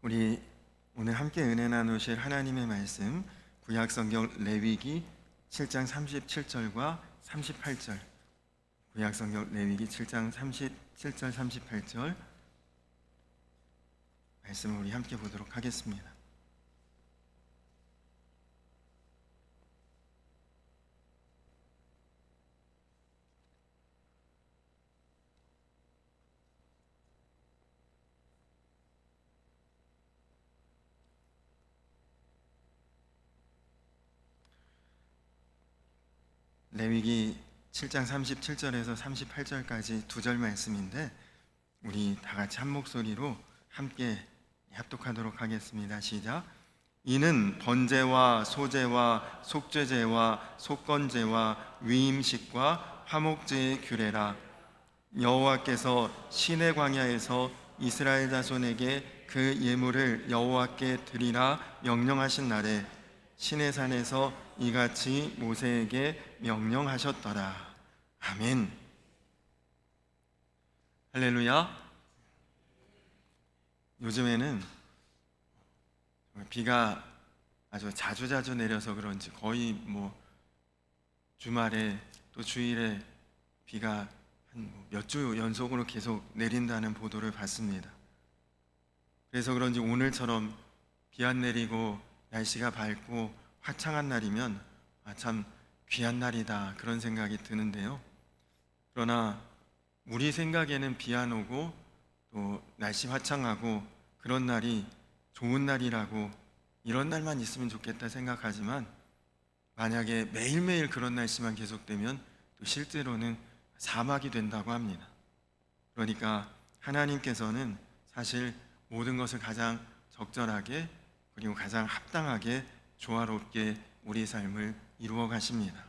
우리 오늘 함께 은혜 나누실 하나님의 말씀 구약 성경 레위기 7장 37절과 38절. 구약 성경 레위기 7장 37절 38절 말씀을 우리 함께 보도록 하겠습니다. 레위기 7장 37절에서 38절까지 두 절 말씀인데 우리 다 같이 한 목소리로 함께 합독하도록 하겠습니다. 시작. 이는 번제와 소제와 속죄제와 속건제와 위임식과 화목제의 규례라. 여호와께서 시내 광야에서 이스라엘 자손에게 그 예물을 여호와께 드리라 명령하신 날에 시내산에서 이같이 모세에게 명령하셨더라. 아멘. 할렐루야. 요즘에는 비가 아주 자주 내려서 그런지 거의 주말에 또 주일에 비가 한 몇 주 연속으로 계속 내린다는 보도를 봤습니다. 그래서 그런지 오늘처럼 비 안 내리고 날씨가 밝고 화창한 날이면 참 귀한 날이다 그런 생각이 드는데요. 그러나 우리 생각에는 비 안 오고 또 날씨 화창하고 그런 날이 좋은 날이라고 이런 날만 있으면 좋겠다 생각하지만 만약에 매일매일 그런 날씨만 계속되면 또 실제로는 사막이 된다고 합니다. 그러니까 하나님께서는 사실 모든 것을 가장 적절하게 그리고 가장 합당하게 조화롭게 우리 삶을 이루어 가십니다.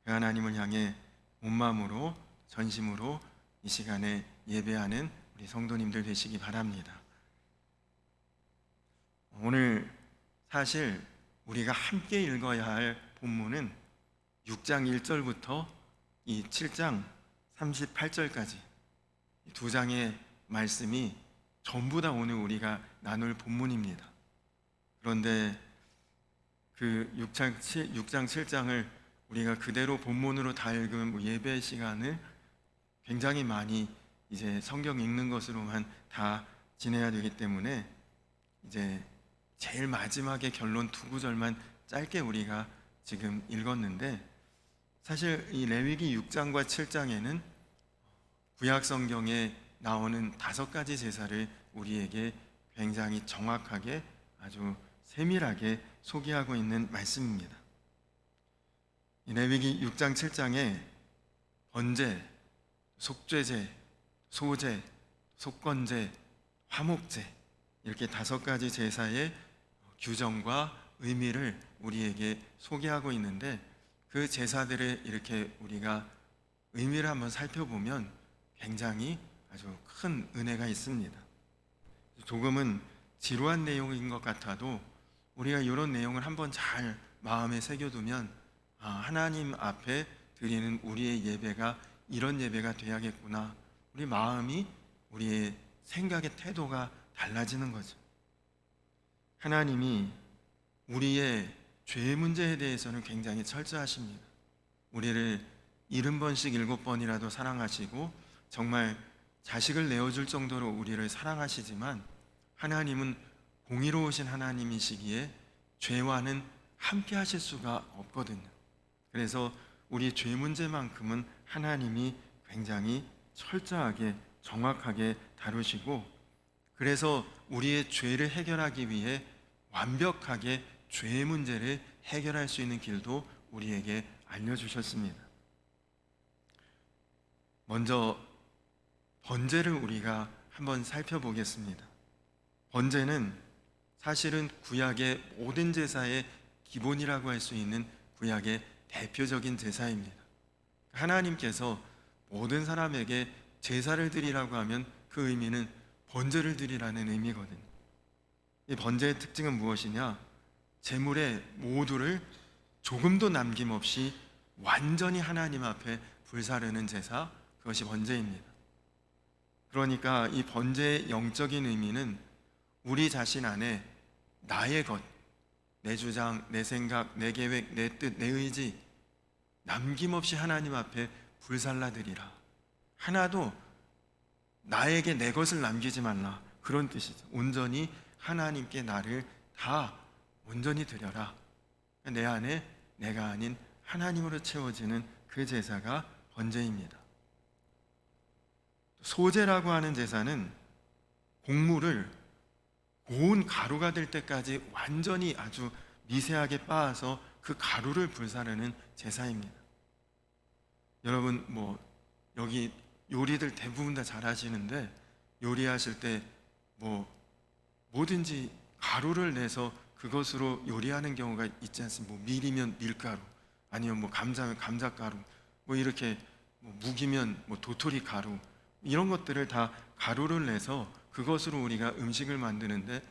그 하나님을 향해 온 마음으로 전심으로 이 시간에 예배하는 우리 성도님들 되시기 바랍니다. 오늘 사실 우리가 함께 읽어야 할 본문은 6장 1절부터 이 7장 38절까지 두 장의 말씀이 전부 다 오늘 우리가 나눌 본문입니다. 그런데 그 6장 7장을 우리가 그대로 본문으로 다 읽은 예배 시간을 굉장히 많이 이제 성경 읽는 것으로만 다 지내야 되기 때문에 이제 제일 마지막에 결론 두 구절만 짧게 우리가 지금 읽었는데 사실 이 레위기 6장과 7장에는 구약 성경에 나오는 5가지 제사를 우리에게 굉장히 정확하게 아주 세밀하게 소개하고 있는 말씀입니다. 이 레위기 6장 7장에 번제, 속죄제, 소제, 속건제, 화목제 이렇게 5가지 제사의 규정과 의미를 우리에게 소개하고 있는데 그 제사들의 이렇게 우리가 의미를 한번 살펴보면 굉장히 아주 큰 은혜가 있습니다. 조금은 지루한 내용인 것 같아도 우리가 이런 내용을 한번 잘 마음에 새겨두면 하나님 앞에 드리는 우리의 예배가 이런 예배가 돼야겠구나. 우리 마음이 우리의 생각의 태도가 달라지는 거죠. 하나님이 우리의 죄 문제에 대해서는 굉장히 철저하십니다. 우리를 70번씩 7번이라도 사랑하시고 정말 자식을 내어줄 정도로 우리를 사랑하시지만 하나님은 공의로우신 하나님이시기에 죄와는 함께 하실 수가 없거든요. 그래서 우리 죄 문제만큼은 하나님이 굉장히 철저하게 정확하게 다루시고 그래서 우리의 죄를 해결하기 위해 완벽하게 죄의 문제를 해결할 수 있는 길도 우리에게 알려주셨습니다. 먼저 번제를 우리가 한번 살펴보겠습니다. 번제는 사실은 구약의 모든 제사의 기본이라고 할 수 있는 구약의 대표적인 제사입니다. 하나님께서 모든 사람에게 제사를 드리라고 하면 그 의미는 번제를 드리라는 의미거든요. 이 번제의 특징은 무엇이냐? 제물의 모두를 조금도 남김없이 완전히 하나님 앞에 불사르는 제사, 그것이 번제입니다. 그러니까 이 번제의 영적인 의미는 우리 자신 안에 나의 것, 내 주장, 내 생각, 내 계획, 내 뜻, 내 의지 남김없이 하나님 앞에 불살라드리라. 하나도 나에게 내 것을 남기지 말라. 그런 뜻이죠. 온전히 하나님께 나를 다 온전히 드려라. 내 안에 내가 아닌 하나님으로 채워지는 그 제사가 번제입니다. 소제라고 하는 제사는 곡물을 고운 가루가 될 때까지 완전히 아주 미세하게 빻아서 그 가루를 불사르는 제사입니다. 여러분 여기 요리들 대부분 다 잘 하시는데 요리하실 때 뭐든지 가루를 내서 그것으로 요리하는 경우가 있지 않습니까? 밀이면 밀가루, 아니면 감자면 감자가루, 이렇게 묵이면 도토리 가루, 이런 것들을 다 가루를 내서 그것으로 우리가 음식을 만드는데,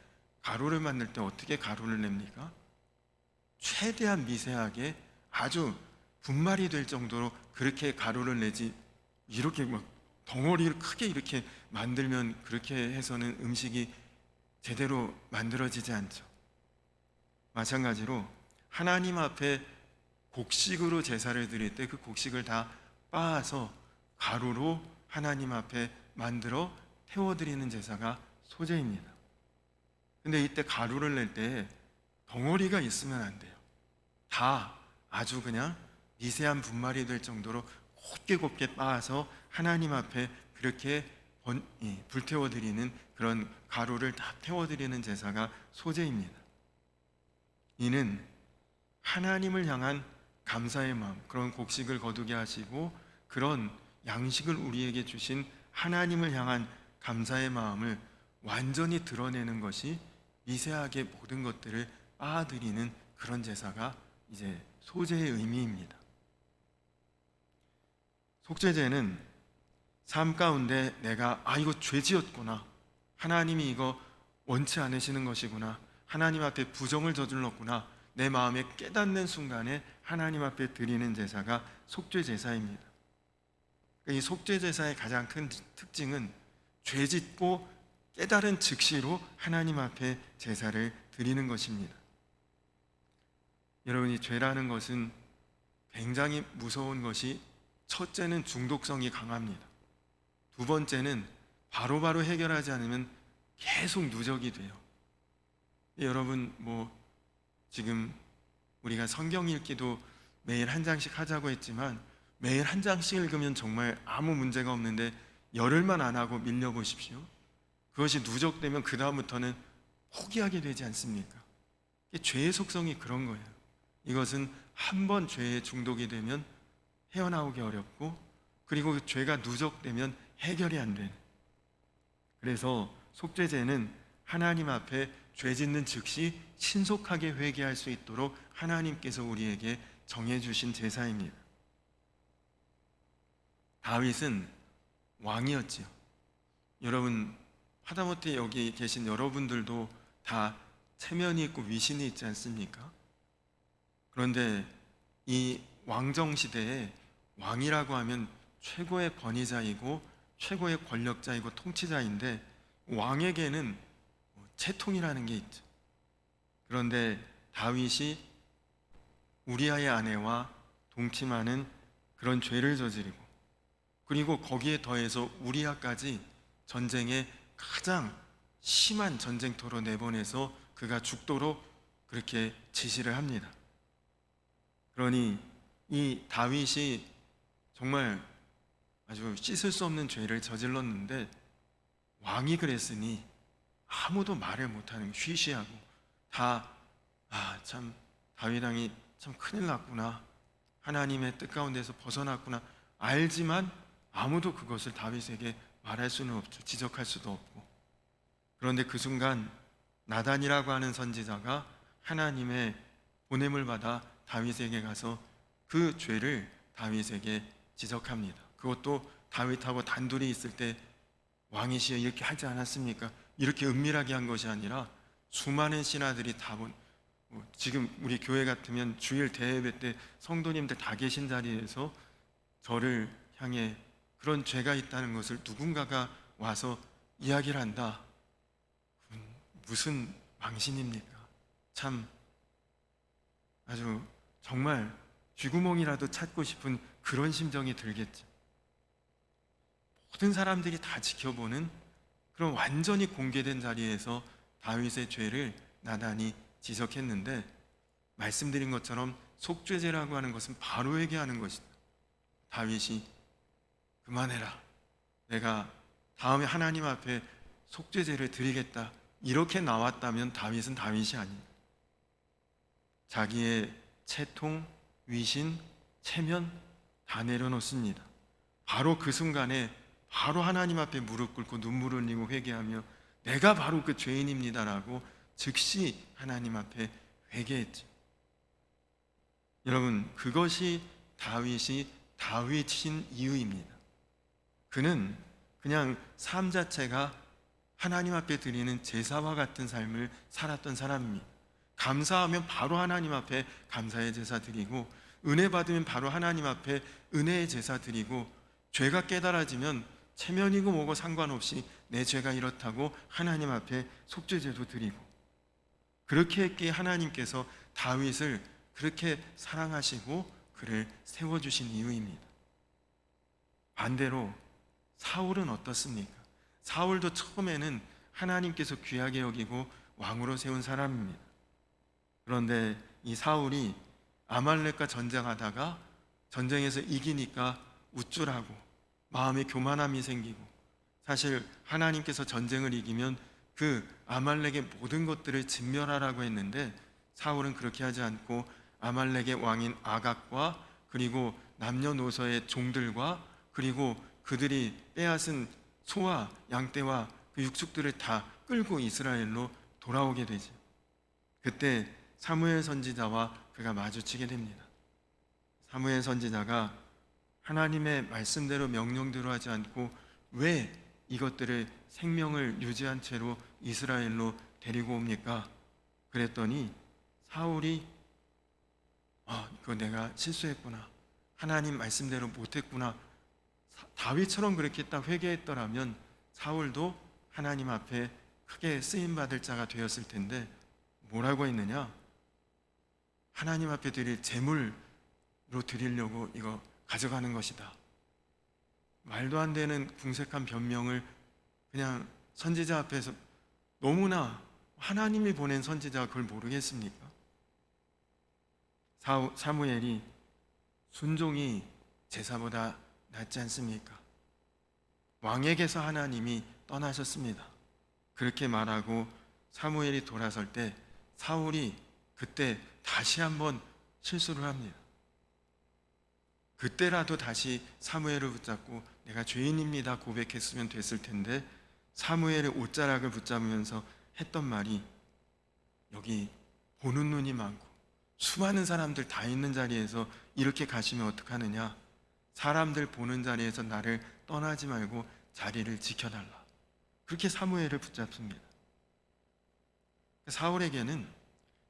가루를 만들 때 어떻게 가루를 냅니까? 최대한 미세하게 아주 분말이 될 정도로 그렇게 가루를 내지, 이렇게 덩어리를 크게 이렇게 만들면 그렇게 해서는 음식이 제대로 만들어지지 않죠. 마찬가지로 하나님 앞에 곡식으로 제사를 드릴 때 그 곡식을 다 빻아서 가루로 하나님 앞에 만들어 태워드리는 제사가 소제입니다. 근데 이때 가루를 낼 때 덩어리가 있으면 안 돼요. 다 아주 그냥 미세한 분말이 될 정도로 곱게 빻아서 하나님 앞에 그렇게 불태워드리는, 그런 가루를 다 태워드리는 제사가 소제입니다. 이는 하나님을 향한 감사의 마음, 그런 곡식을 거두게 하시고 그런 양식을 우리에게 주신 하나님을 향한 감사의 마음을 완전히 드러내는 것이, 미세하게 모든 것들을 빻아드리는 그런 제사가 이제 소제의 의미입니다. 속죄제는 삶 가운데 내가 이거 죄지었구나, 하나님이 이거 원치 않으시는 것이구나, 하나님 앞에 부정을 저질렀구나, 내 마음에 깨닫는 순간에 하나님 앞에 드리는 제사가 속죄제사입니다. 이 속죄제사의 가장 큰 특징은 죄짓고 깨달은 즉시로 하나님 앞에 제사를 드리는 것입니다. 여러분, 이 죄라는 것은 굉장히 무서운 것이, 첫째는 중독성이 강합니다. 두 번째는 바로바로 해결하지 않으면 계속 누적이 돼요. 여러분, 지금 우리가 성경 읽기도 매일 한 장씩 하자고 했지만, 매일 한 장씩 읽으면 정말 아무 문제가 없는데 열흘만 안 하고 밀려보십시오. 그것이 누적되면 그 다음부터는 포기하게 되지 않습니까? 죄의 속성이 그런 거예요. 이것은 한 번 죄에 중독이 되면 헤어나오기 어렵고, 그리고 그 죄가 누적되면 해결이 안 되는, 그래서 속죄제는 하나님 앞에 죄 짓는 즉시 신속하게 회개할 수 있도록 하나님께서 우리에게 정해주신 제사입니다. 다윗은 왕이었지요. 여러분, 하다못해 여기 계신 여러분들도 다 체면이 있고 위신이 있지 않습니까? 그런데 이 왕정시대에 왕이라고 하면 최고의 권위자이고 최고의 권력자이고 통치자인데, 왕에게는 채통이라는 게 있죠. 그런데 다윗이 우리아의 아내와 동침하는 그런 죄를 저지르고, 그리고 거기에 더해서 우리아까지 전쟁에 가장 심한 전쟁터로 내보내서 그가 죽도록 그렇게 지시를 합니다. 그러니 이 다윗이 정말 아주 씻을 수 없는 죄를 저질렀는데, 왕이 그랬으니 아무도 말을 못하는, 쉬쉬하고 다 참 다윗 왕이 참 큰일 났구나, 하나님의 뜻 가운데서 벗어났구나 알지만 아무도 그것을 다윗에게 말할 수는 없죠. 지적할 수도 없고. 그런데 그 순간 나단이라고 하는 선지자가 하나님의 보냄을 받아 다윗에게 가서 그 죄를 다윗에게 지적합니다. 그것도 다윗하고 단둘이 있을 때 왕이시여 이렇게 하지 않았습니까? 이렇게 은밀하게 한 것이 아니라 수많은 신하들이 다 지금 우리 교회 같으면 주일 대예배 때 성도님들 다 계신 자리에서 저를 향해 그런 죄가 있다는 것을 누군가가 와서 이야기를 한다. 무슨 망신입니까? 참 아주 정말 쥐구멍이라도 찾고 싶은 그런 심정이 들겠죠. 모든 사람들이 다 지켜보는 그런 완전히 공개된 자리에서 다윗의 죄를 나단이 지적했는데, 말씀드린 것처럼 속죄죄라고 하는 것은 바로 회개하는 것이다. 다윗이 그만해라, 내가 다음에 하나님 앞에 속죄죄를 드리겠다, 이렇게 나왔다면 다윗은 다윗이 아닙니다. 자기의 채통, 위신, 체면 다 내려놓습니다. 바로 그 순간에 바로 하나님 앞에 무릎 꿇고 눈물 흘리고 회개하며 내가 바로 그 죄인입니다라고 즉시 하나님 앞에 회개했죠. 여러분, 그것이 다윗이 다윗인 이유입니다. 그는 그냥 삶 자체가 하나님 앞에 드리는 제사와 같은 삶을 살았던 사람입니다. 감사하면 바로 하나님 앞에 감사의 제사 드리고, 은혜 받으면 바로 하나님 앞에 은혜의 제사 드리고, 죄가 깨달아지면 체면이고 뭐고 상관없이 내 죄가 이렇다고 하나님 앞에 속죄제도 드리고, 그렇게 했기에 하나님께서 다윗을 그렇게 사랑하시고 그를 세워주신 이유입니다. 반대로 사울은 어떻습니까? 사울도 처음에는 하나님께서 귀하게 여기고 왕으로 세운 사람입니다. 그런데 이 사울이 아말렉과 전쟁하다가 전쟁에서 이기니까 우쭐하고 마음에 교만함이 생기고, 사실 하나님께서 전쟁을 이기면 그 아말렉의 모든 것들을 진멸하라고 했는데 사울은 그렇게 하지 않고 아말렉의 왕인 아각과 그리고 남녀노소의 종들과 그리고 그들이 빼앗은 소와 양떼와 그 육축들을 다 끌고 이스라엘로 돌아오게 되죠. 그때 사무엘 선지자와 그가 마주치게 됩니다. 사무엘 선지자가 하나님의 말씀대로 명령대로 하지 않고 왜 이것들을 생명을 유지한 채로 이스라엘로 데리고 옵니까? 그랬더니 사울이 이거 내가 실수했구나, 하나님 말씀대로 못했구나, 다윗처럼 그렇게 딱 회개했더라면 사울도 하나님 앞에 크게 쓰임받을 자가 되었을 텐데 뭐라고 했느냐? 하나님 앞에 드릴 제물로 드리려고 이거 가져가는 것이다. 말도 안 되는 궁색한 변명을 그냥 선지자 앞에서, 너무나 하나님이 보낸 선지자가 그걸 모르겠습니까? 사무엘이 순종이 제사보다 낫지 않습니까? 왕에게서 하나님이 떠나셨습니다. 그렇게 말하고 사무엘이 돌아설 때 사울이 그때 다시 한번 실수를 합니다. 그때라도 다시 사무엘을 붙잡고 내가 죄인입니다 고백했으면 됐을 텐데, 사무엘의 옷자락을 붙잡으면서 했던 말이, 여기 보는 눈이 많고 수많은 사람들 다 있는 자리에서 이렇게 가시면 어떡하느냐, 사람들 보는 자리에서 나를 떠나지 말고 자리를 지켜달라. 그렇게 사무엘을 붙잡습니다. 사울에게는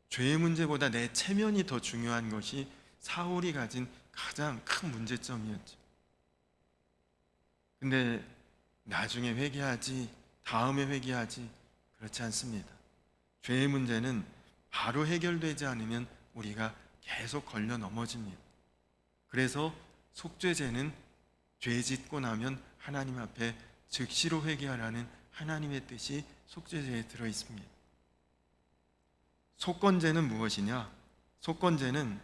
죄의 문제보다 내 체면이 더 중요한 것이 사울이 가진 가장 큰 문제점이었죠. 근데 나중에 회개하지, 다음에 회개하지, 그렇지 않습니다. 죄의 문제는 바로 해결되지 않으면 우리가 계속 걸려 넘어집니다. 그래서 속죄제는 죄 짓고 나면 하나님 앞에 즉시로 회개하라는 하나님의 뜻이 속죄제에 들어 있습니다. 속건제는 무엇이냐? 속건제는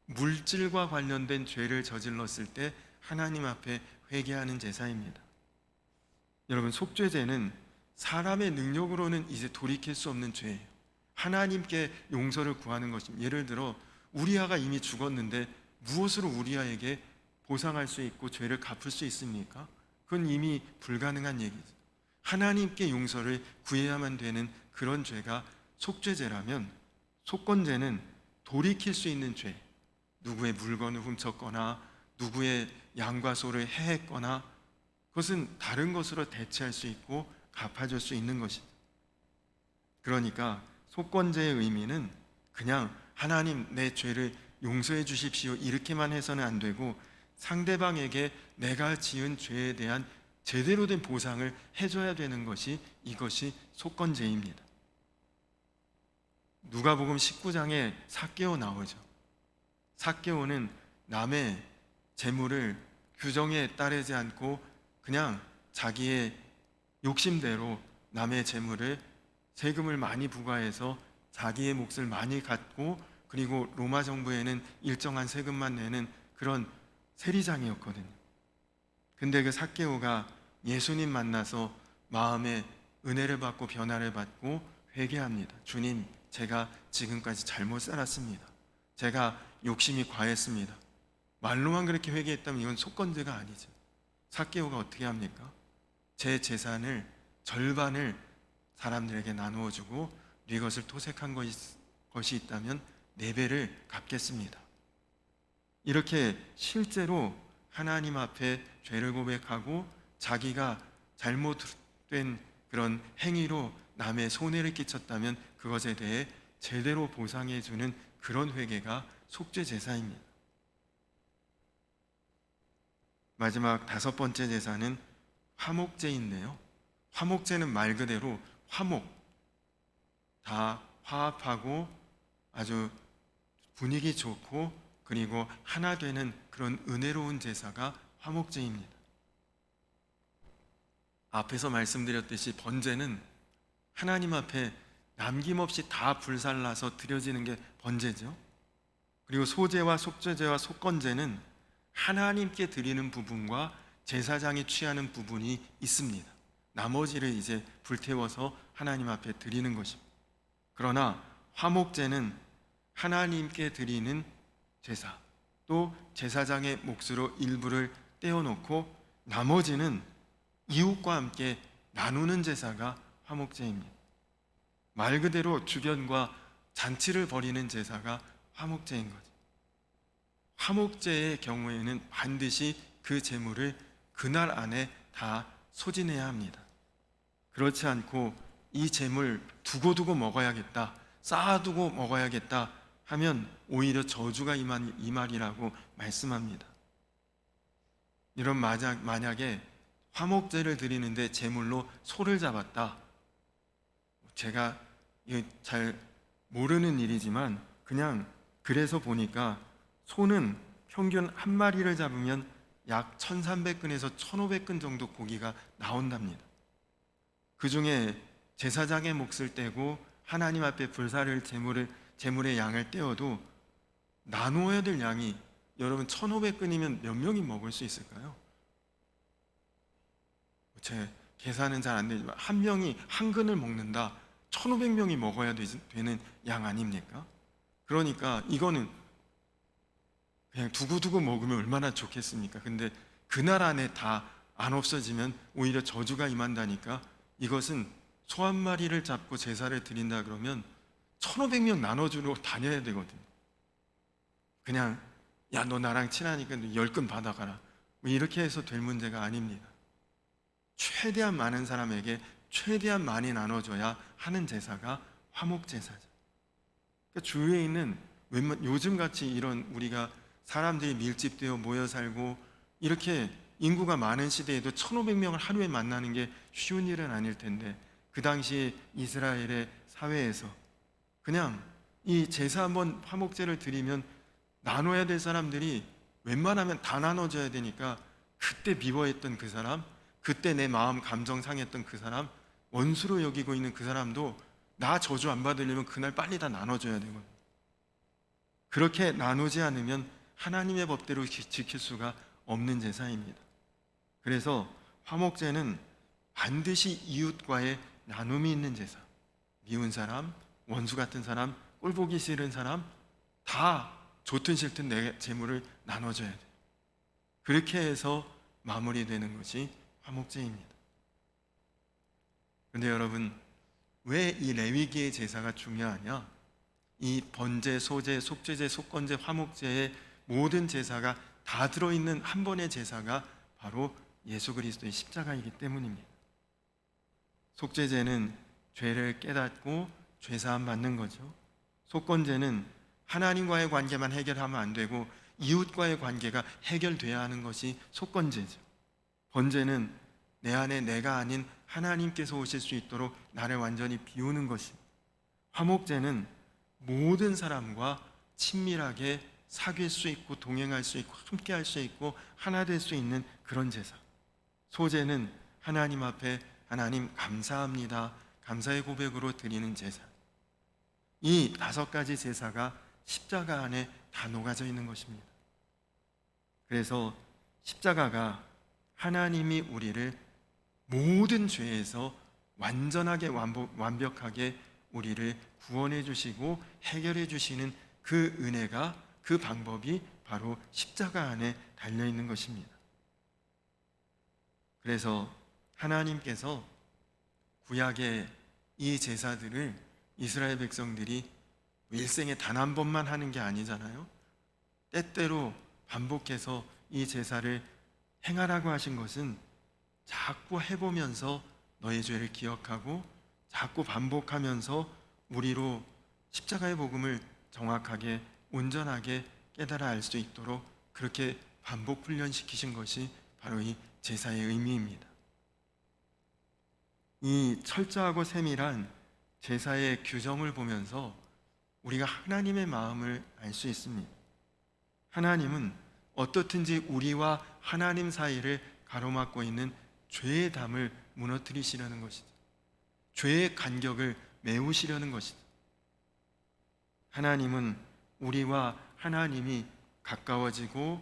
물질과 관련된 죄를 저질렀을 때 하나님 앞에 회개하는 제사입니다. 여러분, 속죄제는 사람의 능력으로는 이제 돌이킬 수 없는 죄예요. 하나님께 용서를 구하는 것입니다. 예를 들어 우리아가 이미 죽었는데 무엇으로 우리아에게 보상할 수 있고 죄를 갚을 수 있습니까? 그건 이미 불가능한 얘기죠. 하나님께 용서를 구해야만 되는 그런 죄가 속죄제라면, 속건제는 돌이킬 수 있는 죄, 누구의 물건을 훔쳤거나 누구의 양과 소를 해했거나 그것은 다른 것으로 대체할 수 있고 갚아줄 수 있는 것입니다. 그러니까 속건제의 의미는 그냥 하나님 내 죄를 용서해 주십시오 이렇게만 해서는 안 되고, 상대방에게 내가 지은 죄에 대한 제대로 된 보상을 해줘야 되는 것이, 이것이 속건제입니다. 누가복음 19장에 삭개오 나오죠. 삭개오는 남의 재물을 규정에 따르지 않고 그냥 자기의 욕심대로 남의 재물을 세금을 많이 부과해서 자기의 몫을 많이 갖고, 그리고 로마 정부에는 일정한 세금만 내는 그런 세리장이었거든요. 근데 그 삭개오가 예수님 만나서 마음에 은혜를 받고 변화를 받고 회개합니다. 주님, 제가 지금까지 잘못 살았습니다. 제가 욕심이 과했습니다. 말로만 그렇게 회개했다면 이건 속건제가 아니죠. 삭개오가 어떻게 합니까? 제 재산을 절반을 사람들에게 나누어 주고 네 것을 토색한 것이 있다면 4배를 갚겠습니다. 이렇게 실제로 하나님 앞에 죄를 고백하고 자기가 잘못된 그런 행위로 남의 손해를 끼쳤다면 그것에 대해 제대로 보상해 주는 그런 회개가 속죄 제사입니다. 마지막 5번째 제사는 화목제인데요. 화목제는 말 그대로 화목, 다 화합하고 아주 분위기 좋고 그리고 하나 되는 그런 은혜로운 제사가 화목제입니다. 앞에서 말씀드렸듯이 번제는 하나님 앞에 남김없이 다 불살라서 드려지는 게 번제죠. 그리고 소제와 속죄제와 속건제는 하나님께 드리는 부분과 제사장이 취하는 부분이 있습니다. 나머지를 이제 불태워서 하나님 앞에 드리는 것입니다. 그러나 화목제는 하나님께 드리는 제사, 또 제사장의 몫으로 일부를 떼어놓고 나머지는 이웃과 함께 나누는 제사가 화목제입니다. 말 그대로 주변과 잔치를 벌이는 제사가 화목제인 거죠. 화목제의 경우에는 반드시 그 제물을 그날 안에 다 소진해야 합니다. 그렇지 않고 이 제물 두고두고 먹어야겠다, 쌓아두고 먹어야겠다 하면 오히려 저주가 임하리라고 말씀합니다. 이런 만약에 화목제를 드리는데 제물로 소를 잡았다. 제가 잘 모르는 일이지만 그냥 그래서 보니까 소는 평균 한 마리를 잡으면 약 1300근에서 1500근 정도 고기가 나온답니다. 그 중에 제사장의 몫을 떼고 하나님 앞에 불사를 제물의 양을 떼어도 나누어야 될 양이 여러분 1500근이면 몇 명이 먹을 수 있을까요? 제 계산은 잘 안 되지만 한 명이 한 근을 먹는다. 1500명이 먹어야 되는 양 아닙니까? 그러니까 이거는 그냥 두고두고 먹으면 얼마나 좋겠습니까? 근데 그날 안에 다 안 없어지면 오히려 저주가 임한다니까. 이것은 소 한 마리를 잡고 제사를 드린다 그러면 1500명 나눠주러 다녀야 되거든요. 그냥 야, 너 나랑 친하니까 10근 받아가라, 뭐 이렇게 해서 될 문제가 아닙니다. 최대한 많은 사람에게 최대한 많이 나눠줘야 하는 제사가 화목제사죠. 그러니까 주위에 있는 요즘같이 이런 우리가 사람들이 밀집되어 모여 살고 이렇게 인구가 많은 시대에도 1500명을 하루에 만나는 게 쉬운 일은 아닐 텐데, 그 당시에 이스라엘의 사회에서 그냥 이 제사 한번 화목제를 드리면 나눠야 될 사람들이 웬만하면 다 나눠줘야 되니까 그때 미워했던 그 사람, 그때 내 마음 감정 상했던 그 사람, 원수로 여기고 있는 그 사람도 나 저주 안 받으려면 그날 빨리 다 나눠줘야 되거든요. 그렇게 나누지 않으면 하나님의 법대로 지킬 수가 없는 제사입니다. 그래서 화목제는 반드시 이웃과의 나눔이 있는 제사, 미운 사람, 원수 같은 사람, 꼴보기 싫은 사람 다 좋든 싫든 내 재물을 나눠줘야 돼요. 그렇게 해서 마무리되는 것이 화목제입니다. 그런데 여러분, 왜 이 레위기의 제사가 중요하냐? 이 번제, 소제, 속죄제, 속건제, 화목제의 모든 제사가 다 들어있는 한 번의 제사가 바로 예수 그리스도의 십자가이기 때문입니다. 속죄제는 죄를 깨닫고 죄사함 받는 거죠. 속건제는 하나님과의 관계만 해결하면 안 되고 이웃과의 관계가 해결돼야 하는 것이 속건제죠. 번제는 내 안에 내가 아닌 하나님께서 오실 수 있도록 나를 완전히 비우는 것입니다. 화목제는 모든 사람과 친밀하게 사귈 수 있고 동행할 수 있고 함께 할 수 있고 하나 될 수 있는 그런 제사. 소제는 하나님 앞에 하나님 감사합니다, 감사의 고백으로 드리는 제사. 이 5가지 제사가 십자가 안에 다 녹아져 있는 것입니다. 그래서 십자가가 하나님이 우리를 모든 죄에서 완전하게 완벽하게 우리를 구원해 주시고 해결해 주시는 그 은혜가, 그 방법이 바로 십자가 안에 달려 있는 것입니다. 그래서 하나님께서 구약의 이 제사들을 이스라엘 백성들이 일생에 단 한 번만 하는 게 아니잖아요. 때때로 반복해서 이 제사를 행하라고 하신 것은 자꾸 해보면서 너의 죄를 기억하고 자꾸 반복하면서 우리로 십자가의 복음을 정확하게 온전하게 깨달아 알 수 있도록 그렇게 반복 훈련시키신 것이 바로 이 제사의 의미입니다. 이 철저하고 세밀한 제사의 규정을 보면서 우리가 하나님의 마음을 알 수 있습니다. 하나님은 어떻든지 우리와 하나님 사이를 가로막고 있는 죄의 담을 무너뜨리시려는 것이죠. 죄의 간격을 메우시려는 것이죠. 하나님은 우리와 하나님이 가까워지고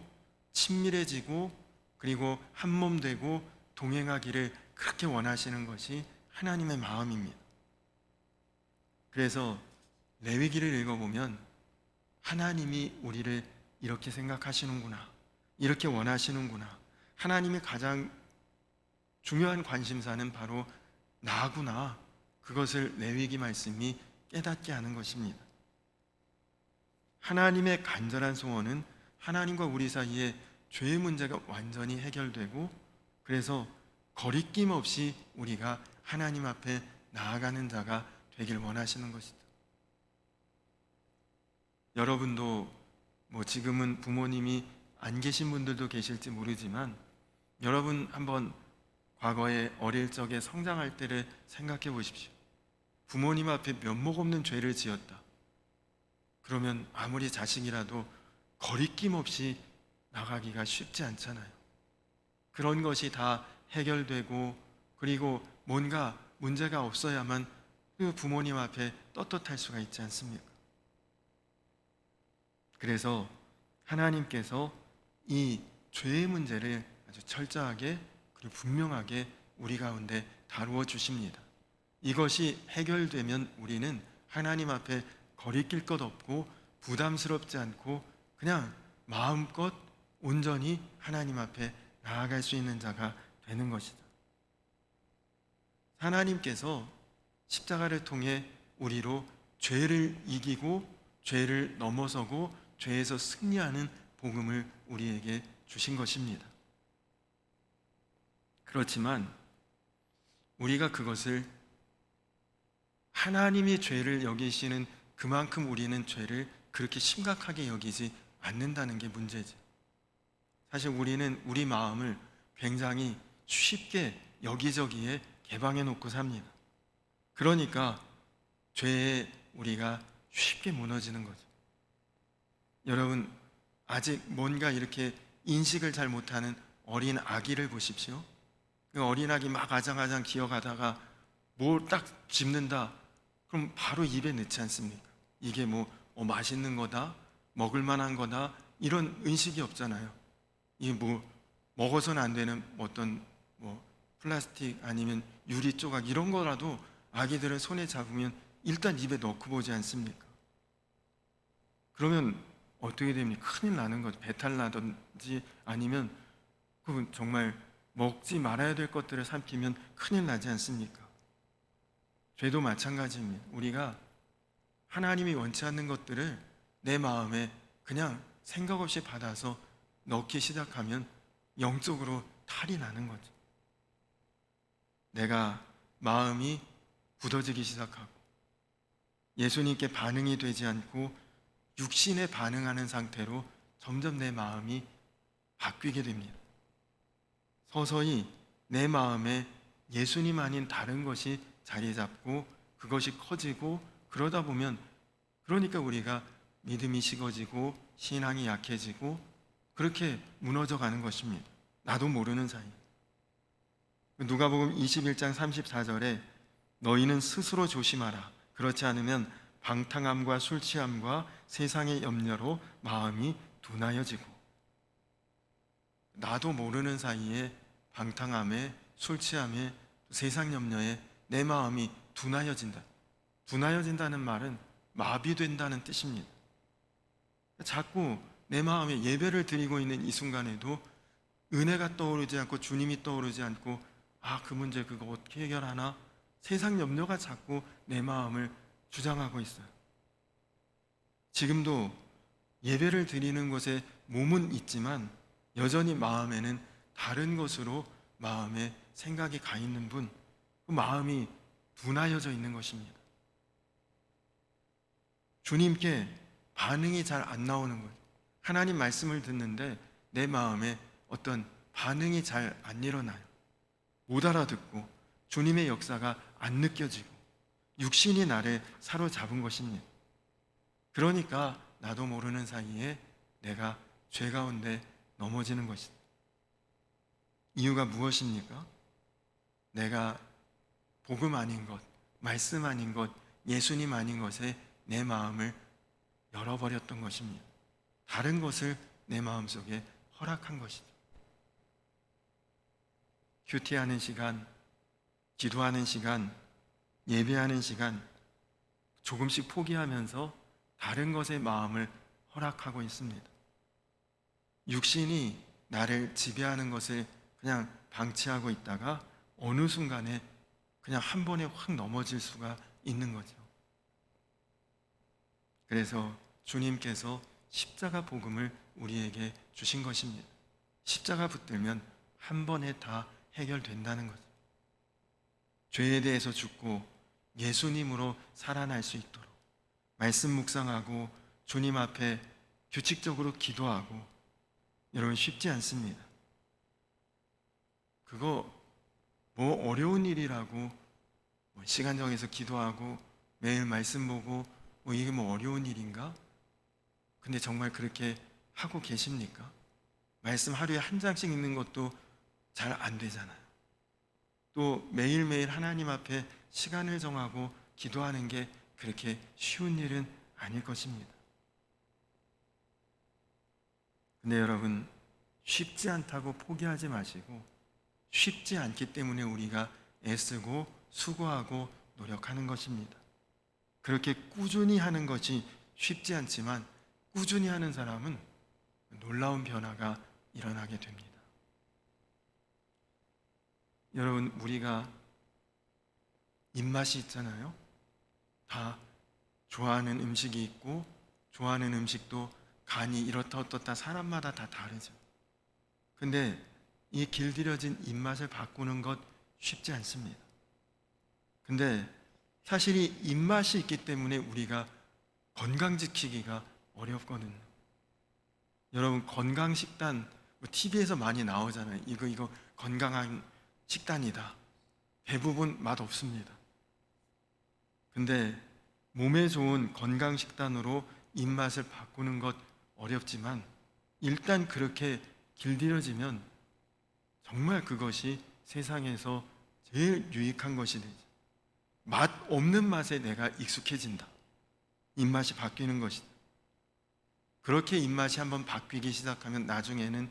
친밀해지고 그리고 한 몸 되고 동행하기를 그렇게 원하시는 것이 하나님의 마음입니다. 그래서 레위기를 읽어보면 하나님이 우리를 이렇게 생각하시는구나, 이렇게 원하시는구나, 하나님의 가장 중요한 관심사는 바로 나구나, 그것을 레위기 말씀이 깨닫게 하는 것입니다. 하나님의 간절한 소원은 하나님과 우리 사이에 죄의 문제가 완전히 해결되고 그래서 거리낌 없이 우리가 하나님 앞에 나아가는 자가 되길 원하시는 것이다. 여러분도 지금은 부모님이 안 계신 분들도 계실지 모르지만 여러분 한번 과거에 어릴 적에 성장할 때를 생각해 보십시오. 부모님 앞에 면목 없는 죄를 지었다. 그러면 아무리 자식이라도 거리낌 없이 나가기가 쉽지 않잖아요. 그런 것이 다 해결되고 그리고 뭔가 문제가 없어야만 그 부모님 앞에 떳떳할 수가 있지 않습니까? 그래서 하나님께서 이 죄의 문제를 아주 철저하게 그리고 분명하게 우리 가운데 다루어 주십니다. 이것이 해결되면 우리는 하나님 앞에 거리낄 것 없고 부담스럽지 않고 그냥 마음껏 온전히 하나님 앞에 나아갈 수 있는 자가 되는 것이다. 하나님께서 십자가를 통해 우리로 죄를 이기고 죄를 넘어서고 죄에서 승리하는 복음을 우리에게 주신 것입니다. 그렇지만 우리가 그것을 하나님이 죄를 여기시는 그만큼 우리는 죄를 그렇게 심각하게 여기지 않는다는 게 문제지. 사실 우리는 우리 마음을 굉장히 쉽게 여기저기에 개방해 놓고 삽니다. 그러니까 죄에 우리가 쉽게 무너지는 거죠. 여러분, 아직 뭔가 이렇게 인식을 잘 못하는 어린 아기를 보십시오. 그 어린 아기 막 아장아장 기어가다가 뭘 딱 집는다. 그럼 바로 입에 넣지 않습니까? 이게 맛있는 거다, 먹을 만한 거다, 이런 의식이 없잖아요. 이게 먹어서는 안 되는 어떤 플라스틱 아니면 유리 조각 이런 거라도 아기들은 손에 잡으면 일단 입에 넣고 보지 않습니까? 그러면 어떻게 됩니까? 큰일 나는 거죠. 배탈 나든지 아니면 그건 정말 먹지 말아야 될 것들을 삼키면 큰일 나지 않습니까? 죄도 마찬가지입니다. 우리가 하나님이 원치 않는 것들을 내 마음에 그냥 생각 없이 받아서 넣기 시작하면 영적으로 탈이 나는 거죠. 내가 마음이 굳어지기 시작하고 예수님께 반응이 되지 않고 육신에 반응하는 상태로 점점 내 마음이 바뀌게 됩니다. 서서히 내 마음에 예수님 아닌 다른 것이 자리 잡고 그것이 커지고 그러다 보면 그러니까 우리가 믿음이 식어지고 신앙이 약해지고 그렇게 무너져 가는 것입니다. 나도 모르는 사이. 누가복음 21장 34절에 너희는 스스로 조심하라. 그렇지 않으면 방탕함과 술 취함과 세상의 염려로 마음이 둔하여지고, 나도 모르는 사이에 방탕함에 술 취함에 세상 염려에 내 마음이 둔하여진다. 둔하여진다는 말은 마비된다는 뜻입니다. 자꾸 내 마음에 예배를 드리고 있는 이 순간에도 은혜가 떠오르지 않고 주님이 떠오르지 않고, 그 문제 그거 어떻게 해결하나? 세상 염려가 자꾸 내 마음을 주장하고 있어요. 지금도 예배를 드리는 곳에 몸은 있지만 여전히 마음에는 다른 것으로 마음에 생각이 가 있는 분, 그 마음이 둔하여져 있는 것입니다. 주님께 반응이 잘 안 나오는 거예요. 하나님 말씀을 듣는데 내 마음에 어떤 반응이 잘 안 일어나요. 못 알아듣고 주님의 역사가 안 느껴지고 육신이 나를 사로잡은 것입니다. 그러니까 나도 모르는 사이에 내가 죄 가운데 넘어지는 것이다. 이유가 무엇입니까? 내가 복음 아닌 것, 말씀 아닌 것, 예수님 아닌 것에 내 마음을 열어버렸던 것입니다. 다른 것을 내 마음속에 허락한 것이죠. 큐티하는 시간, 기도하는 시간, 예배하는 시간 조금씩 포기하면서 다른 것에 마음을 허락하고 있습니다. 육신이 나를 지배하는 것을 그냥 방치하고 있다가 어느 순간에 그냥 한 번에 확 넘어질 수가 있는 거죠. 그래서 주님께서 십자가 복음을 우리에게 주신 것입니다. 십자가 붙들면 한 번에 다 해결된다는 거죠. 죄에 대해서 죽고 예수님으로 살아날 수 있도록 말씀 묵상하고 주님 앞에 규칙적으로 기도하고, 여러분 쉽지 않습니다. 그거 뭐 어려운 일이라고 시간 정해서 기도하고 매일 말씀 보고 이게 뭐 어려운 일인가? 근데 정말 그렇게 하고 계십니까? 말씀 하루에 한 장씩 읽는 것도 잘 안 되잖아요. 또 매일매일 하나님 앞에 시간을 정하고 기도하는 게 그렇게 쉬운 일은 아닐 것입니다. 근데 여러분, 쉽지 않다고 포기하지 마시고, 쉽지 않기 때문에 우리가 애쓰고 수고하고 노력하는 것입니다. 그렇게 꾸준히 하는 것이 쉽지 않지만 꾸준히 하는 사람은 놀라운 변화가 일어나게 됩니다. 여러분, 우리가 입맛이 있잖아요. 다 좋아하는 음식이 있고, 좋아하는 음식도 간이 이렇다 어떻다 사람마다 다 다르죠. 근데 이 길들여진 입맛을 바꾸는 것 쉽지 않습니다. 근데 사실 이 입맛이 있기 때문에 우리가 건강 지키기가 어렵거든요. 여러분, 건강식단 TV에서 많이 나오잖아요. 이거 건강한 식단이다. 대부분 맛없습니다. 근데 몸에 좋은 건강식단으로 입맛을 바꾸는 것 어렵지만 일단 그렇게 길들여지면 정말 그것이 세상에서 제일 유익한 것이 되죠. 맛 없는 맛에 내가 익숙해진다. 입맛이 바뀌는 것이다. 그렇게 입맛이 한번 바뀌기 시작하면 나중에는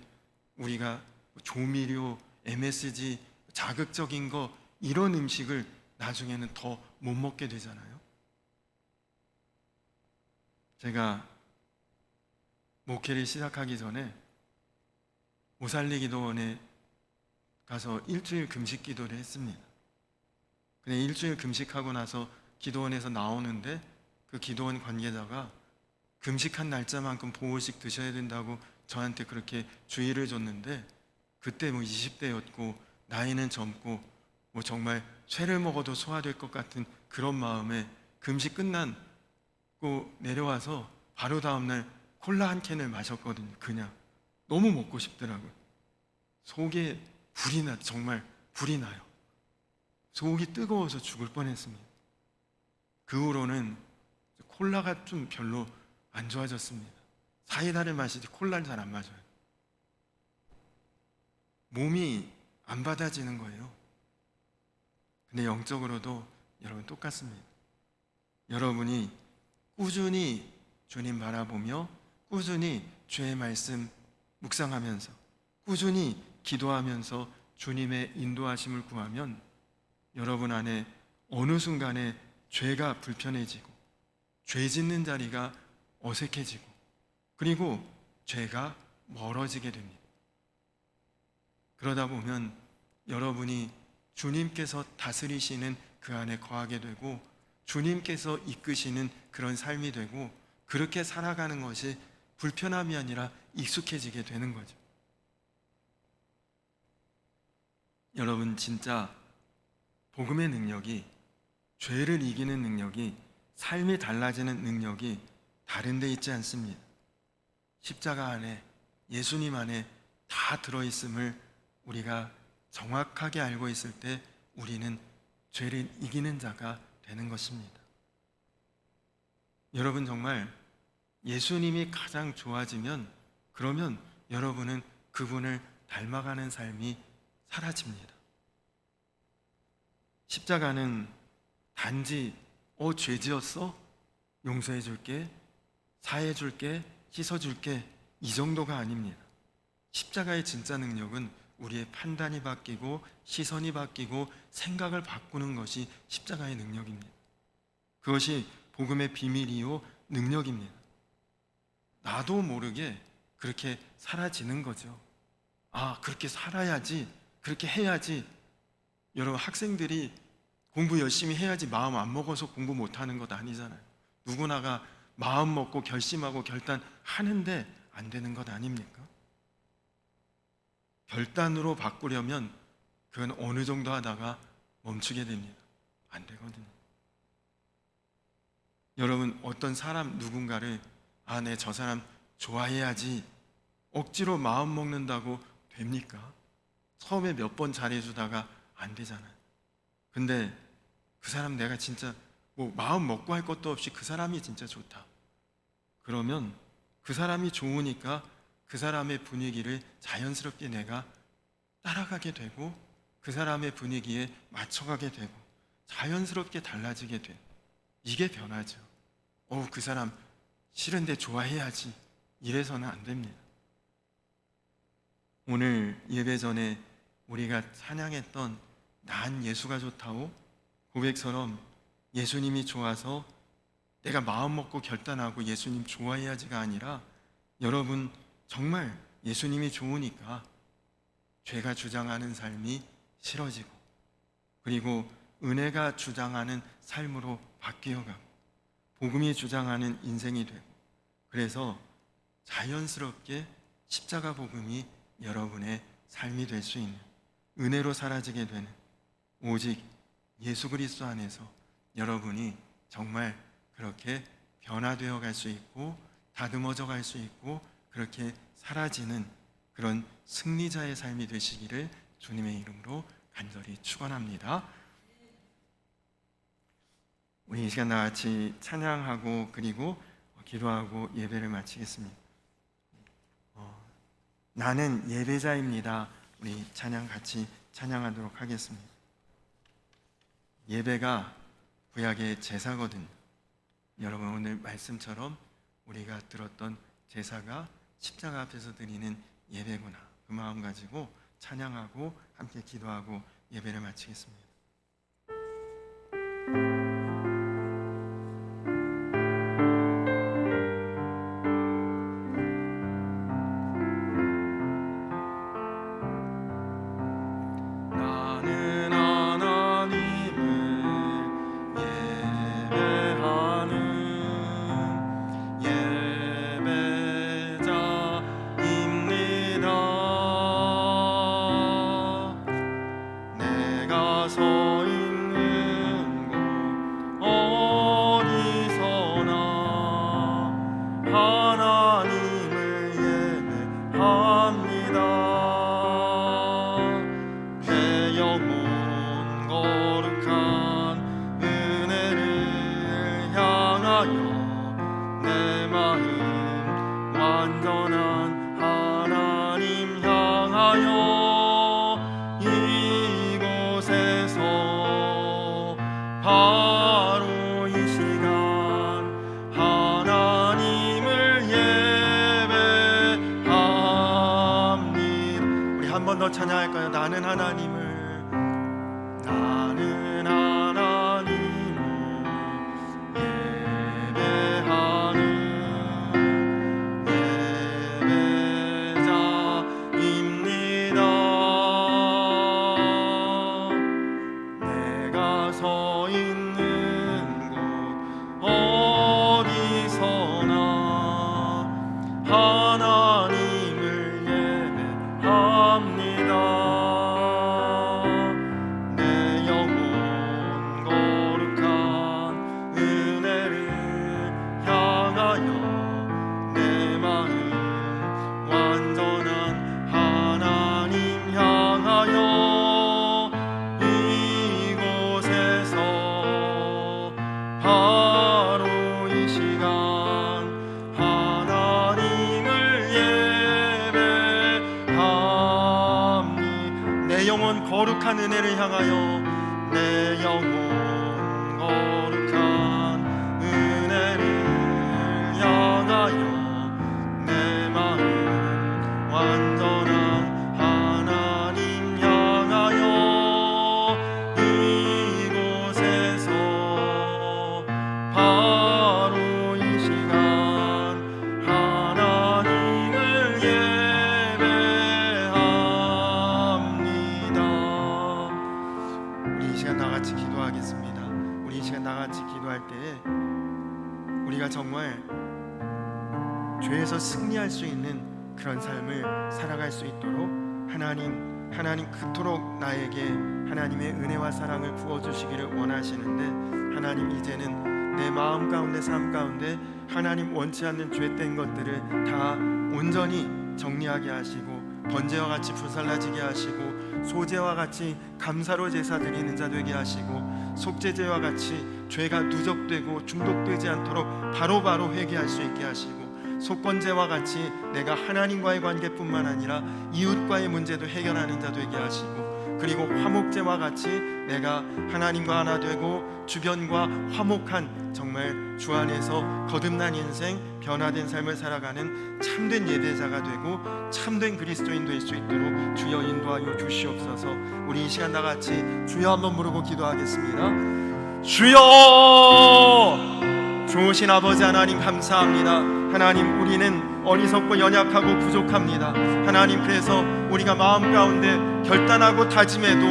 우리가 조미료, MSG, 자극적인 거 이런 음식을 나중에는 더 못 먹게 되잖아요. 제가 목회를 시작하기 전에 오살리 기도원에 가서 일주일 금식 기도를 했습니다. 근데 일주일 금식하고 나서 기도원에서 나오는데 그 기도원 관계자가 금식한 날짜만큼 보호식 드셔야 된다고 저한테 그렇게 주의를 줬는데, 그때 20대였고 나이는 젊고 정말 쇠를 먹어도 소화될 것 같은 그런 마음에 금식 끝나고 내려와서 바로 다음날 콜라 한 캔을 마셨거든요. 그냥 너무 먹고 싶더라고요. 속에 정말 불이 나요. 속이 뜨거워서 죽을 뻔했습니다. 그 후로는 콜라가 좀 별로 안 좋아졌습니다. 사이다를 마시지 콜라를 잘 안 마셔요. 몸이 안 받아지는 거예요. 근데 영적으로도 여러분 똑같습니다. 여러분이 꾸준히 주님 바라보며 꾸준히 주의 말씀 묵상하면서 꾸준히 기도하면서 주님의 인도하심을 구하면 여러분 안에 어느 순간에 죄가 불편해지고 죄 짓는 자리가 어색해지고 그리고 죄가 멀어지게 됩니다. 그러다 보면 여러분이 주님께서 다스리시는 그 안에 거하게 되고 주님께서 이끄시는 그런 삶이 되고 그렇게 살아가는 것이 불편함이 아니라 익숙해지게 되는 거죠. 여러분 진짜 복음의 능력이 죄를 이기는 능력이 삶이 달라지는 능력이 다른 데 있지 않습니다. 십자가 안에 예수님 안에 다 들어있음을 우리가 정확하게 알고 있을 때 우리는 죄를 이기는 자가 되는 것입니다. 여러분 정말 예수님이 가장 좋아지면 그러면 여러분은 그분을 닮아가는 삶이 사라집니다. 십자가는 단지 죄 지었어? 용서해 줄게, 사해 줄게, 씻어 줄게 이 정도가 아닙니다. 십자가의 진짜 능력은 우리의 판단이 바뀌고 시선이 바뀌고 생각을 바꾸는 것이 십자가의 능력입니다. 그것이 복음의 비밀이요 능력입니다. 나도 모르게 그렇게 사라지는 거죠. 그렇게 살아야지, 그렇게 해야지. 여러분 학생들이 공부 열심히 해야지 마음 안 먹어서 공부 못하는 것 아니잖아요. 누구나가 마음 먹고 결심하고 결단하는데 안 되는 것 아닙니까? 결단으로 바꾸려면 그건 어느 정도 하다가 멈추게 됩니다. 안 되거든요. 여러분 어떤 사람 누군가를 내 저 사람 좋아해야지 억지로 마음 먹는다고 됩니까? 처음에 몇 번 잘해주다가 안 되잖아요. 근데 그 사람 내가 진짜 마음 먹고 할 것도 없이 그 사람이 진짜 좋다. 그러면 그 사람이 좋으니까 그 사람의 분위기를 자연스럽게 내가 따라가게 되고 그 사람의 분위기에 맞춰가게 되고 자연스럽게 달라지게 돼. 이게 변화죠. 그 사람 싫은데 좋아해야지. 이래서는 안 됩니다. 오늘 예배 전에 우리가 찬양했던 난 예수가 좋다오 고백처럼 예수님이 좋아서 내가 마음 먹고 결단하고 예수님 좋아해야지가 아니라 여러분 정말 예수님이 좋으니까 죄가 주장하는 삶이 싫어지고 그리고 은혜가 주장하는 삶으로 바뀌어가고 복음이 주장하는 인생이 되고 그래서 자연스럽게 십자가 복음이 여러분의 삶이 될 수 있는 은혜로 사라지게 되는 오직 예수 그리스도 안에서 여러분이 정말 그렇게 변화되어 갈 수 있고 다듬어져 갈 수 있고 그렇게 사라지는 그런 승리자의 삶이 되시기를 주님의 이름으로 간절히 축원합니다. 우리 이 시간 다 같이 찬양하고 그리고 기도하고 예배를 마치겠습니다. 나는 예배자입니다. 우리 찬양 같이 찬양하도록 하겠습니다. 예배가 구약의 제사거든요. 여러분 오늘 말씀처럼 우리가 들었던 제사가 십자가 앞에서 드리는 예배구나. 그 마음 가지고 찬양하고 함께 기도하고 예배를 마치겠습니다. 거룩한 은혜를 향하여 바로 이 시간 하나님을 예배합니다. 우리 한 번 더 찬양할까요? 나는 하나님을 예배하는 예배자입니다. 내가 서 있는 곳 어디서나 하나님을 예배합니다. 내 영혼 거룩한 은혜를 향하여 내 마음 완전한 하나님 향하여 이곳에서 바로 이 시간 하나님을 예배합니다. 내 영혼 거룩한 은혜를 향하여 내 영혼 거룩한 은혜를 향하여 내 마음 완전한 하나님 향하여 이곳에서 바로 이 시간 하나님을 예배합니다. 우리 이 시간 나같이 기도하겠습니다. 우리 이 시간 나같이 기도할 때에 우리가 정말 죄에서 승리할 수 있는 그런 삶을 살아갈 수 있도록 하나님 그토록 나에게 하나님의 은혜와 사랑을 부어주시기를 원하시는데, 하나님 이제는 내 마음 가운데 삶 가운데 하나님 원치 않는 죄된 것들을 다 온전히 정리하게 하시고 번제와 같이 불살라지게 하시고 소제와 같이 감사로 제사 드리는 자 되게 하시고 속죄제와 같이 죄가 누적되고 중독되지 않도록 바로바로 회개할 수 있게 하시고 속건제와 같이 내가 하나님과의 관계뿐만 아니라 이웃과의 문제도 해결하는 자 되게 하시고, 그리고 화목제와 같이 내가 하나님과 하나 되고 주변과 화목한 정말 주 안에서 거듭난 인생 변화된 삶을 살아가는 참된 예배자가 되고 참된 그리스도인 될 수 있도록 주여 인도하여 주시옵소서. 우리 이 시간 나같이 주여 한번 부르고 기도하겠습니다. 주여! 좋으신 아버지 하나님 감사합니다. 하나님 우리는 어리석고 연약하고 부족합니다. 하나님 그래서 우리가 마음 가운데 결단하고 다짐해도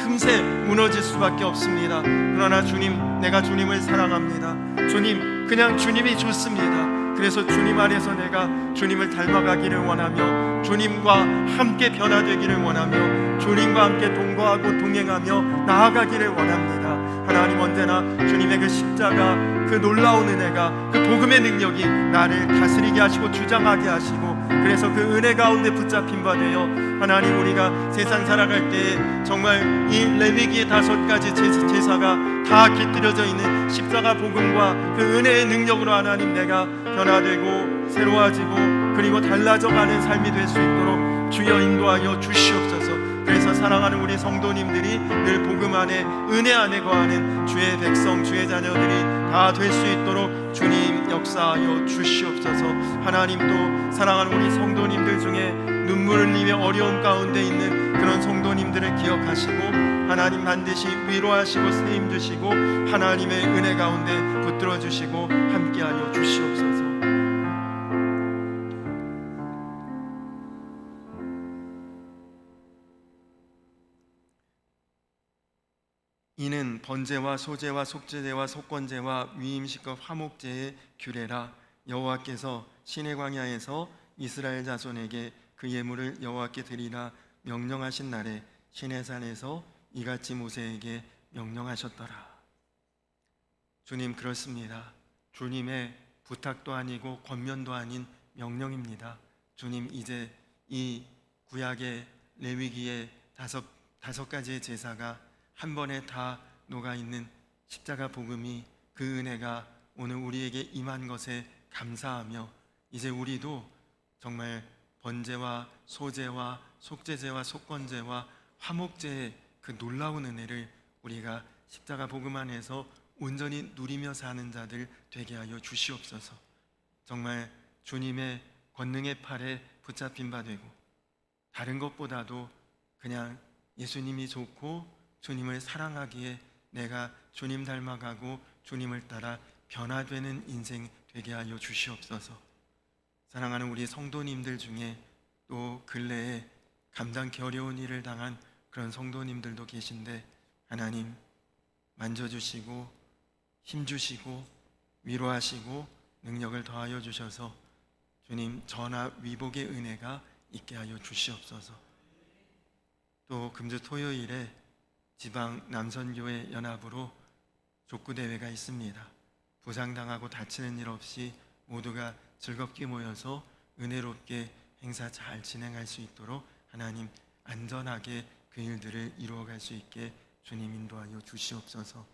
금세 무너질 수밖에 없습니다. 그러나 주님, 내가 주님을 사랑합니다. 주님, 그냥 주님이 좋습니다. 그래서 주님 안에서 내가 주님을 닮아가기를 원하며 주님과 함께 변화되기를 원하며 주님과 함께 동거하고 동행하며 나아가기를 원합니다. 하나님 언제나 주님의 그 십자가, 그 놀라운 은혜가, 그 복음의 능력이 나를 다스리게 하시고 주장하게 하시고, 그래서 그 은혜 가운데 붙잡힌 바 되어 하나님 우리가 세상 살아갈 때에 정말 이 레위기의 5가지 제사가 다 깃들여져 있는 십자가 복음과 그 은혜의 능력으로 하나님 내가 변화되고 새로워지고 그리고 달라져가는 삶이 될 수 있도록 주여 인도하여 주시옵소서. 그래서 사랑하는 우리 성도님들이 늘 복음 안에 은혜 안에 거하는 주의 백성, 주의 자녀들이 다 될 수 있도록 주님 역사하여 주시옵소서. 하나님 또 사랑하는 우리 성도님들 중에 눈물을 흘리며 어려움 가운데 있는 그런 성도님들을 기억하시고 하나님 반드시 위로하시고 세임 주시고 하나님의 은혜 가운데 붙들어 주시고 함께하여 주시옵소서. 이는 번제와 소제와 속죄제와 속건제와 위임식과 화목제의 규례라. 여호와께서 시내 광야에서 이스라엘 자손에게 그 예물을 여호와께 드리라 명령하신 날에 시내산에서 이같이 모세에게 명령하셨더라. 주님 그렇습니다. 주님의 부탁도 아니고 권면도 아닌 명령입니다. 주님 이제 이 구약의 레위기의 다섯 가지의 제사가 한 번에 다 녹아있는 십자가 복음이, 그 은혜가 오늘 우리에게 임한 것에 감사하며 이제 우리도 정말 번제와 소제와 속죄제와 속건제와 화목제의 그 놀라운 은혜를 우리가 십자가 복음 안에서 온전히 누리며 사는 자들 되게 하여 주시옵소서. 정말 주님의 권능의 팔에 붙잡힌 바 되고 다른 것보다도 그냥 예수님이 좋고 주님을 사랑하기에 내가 주님 닮아가고 주님을 따라 변화되는 인생 되게 하여 주시옵소서. 사랑하는 우리 성도님들 중에 또 근래에 감당기 어려운 일을 당한 그런 성도님들도 계신데 하나님 만져주시고 힘주시고 위로하시고 능력을 더하여 주셔서 주님 전하 위복의 은혜가 있게 하여 주시옵소서. 또 금주 토요일에 지방 남선교회 연합으로 족구대회가 있습니다. 부상당하고 다치는 일 없이 모두가 즐겁게 모여서 은혜롭게 행사 잘 진행할 수 있도록 하나님 안전하게 그 일들을 이루어갈 수 있게 주님 인도하여 주시옵소서.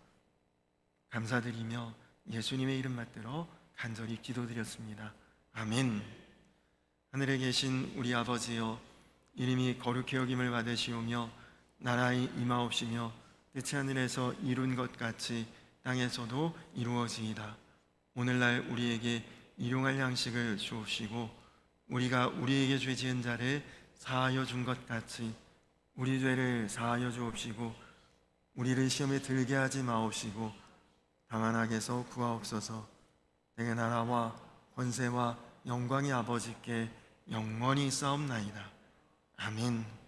감사드리며 예수님의 이름 받들어 간절히 기도드렸습니다. 아멘. 하늘에 계신 우리 아버지여, 이름이 거룩히 여김을 받으시오며 나라의 임하옵시며 뜻이 하늘에서 이룬 것 같이 땅에서도 이루어지이다. 오늘날 우리에게 일용할 양식을 주옵시고 우리가 우리에게 죄 지은 자를 사하여 준 것 같이 우리 죄를 사하여 주옵시고 우리를 시험에 들게 하지 마옵시고 다만 악에서 구하옵소서. 내게 나라와 권세와 영광이 아버지께 영원히 싸움나이다. 아멘.